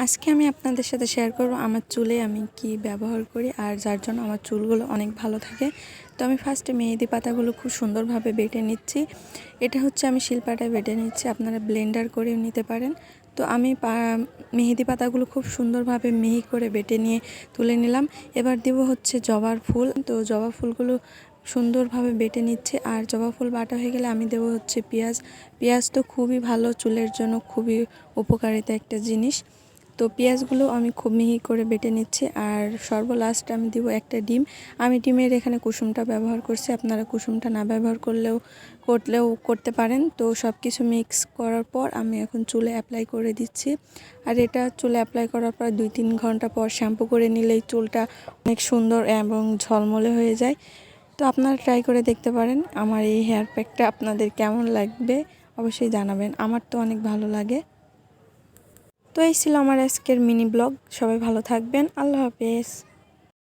আজকে আমি আপনাদের সাথে শেয়ার করব আমার চুলে আমি কি ব্যবহার করি আর যার জন্য আমার চুলগুলো অনেক ভালো থাকে। তো আমি ফার্স্টে মেহেদি পাতাগুলো খুব সুন্দরভাবে বেটে নিচ্ছি। এটা হচ্ছে আমি শিলপাটায় বেটে নিচ্ছি, আপনারা ব্লেন্ডার করেও নিতে পারেন। তো আমি মেহেদি পাতাগুলো খুব সুন্দরভাবে মিহি করে বেটে নিয়ে তুলে নিলাম। এবার দেব হচ্ছে জবার ফুল। তো জবা ফুলগুলো সুন্দরভাবে বেটে নিচ্ছে। আর জবা ফুল বাটা হয়ে গেলে আমি দেব হচ্ছে পেঁয়াজ। পেঁয়াজ তো খুবই ভালো, চুলের জন্য খুবই উপকারিতা একটা জিনিস। তো পেঁয়াজগুলো আমি খুব মিহি করে বেটে নিচ্ছি। আর সর্বলাস্ট আমি দিব একটা ডিম। আমি ডিমের এখানে কুসুমটা ব্যবহার করছি, আপনারা কুসুমটা না ব্যবহার করলেও করতে পারেন। তো সব কিছু মিক্স করার পর আমি এখন চুলে অ্যাপ্লাই করে দিচ্ছি। আর এটা চুলে অ্যাপ্লাই করার পর 2-3 ঘন্টা পর শ্যাম্পু করে নিলেই চুলটা অনেক সুন্দর এবং ঝলমলে হয়ে যায়। তো আপনারা ট্রাই করে দেখতে পারেন। আমার এই হেয়ার প্যাকটা আপনাদের কেমন লাগবে অবশ্যই জানাবেন, আমার তো অনেক ভালো লাগে। তো এই ছিল আমার আজকের মিনি ব্লগ। সবাই ভালো থাকবেন, আল্লাহ হাফেজ।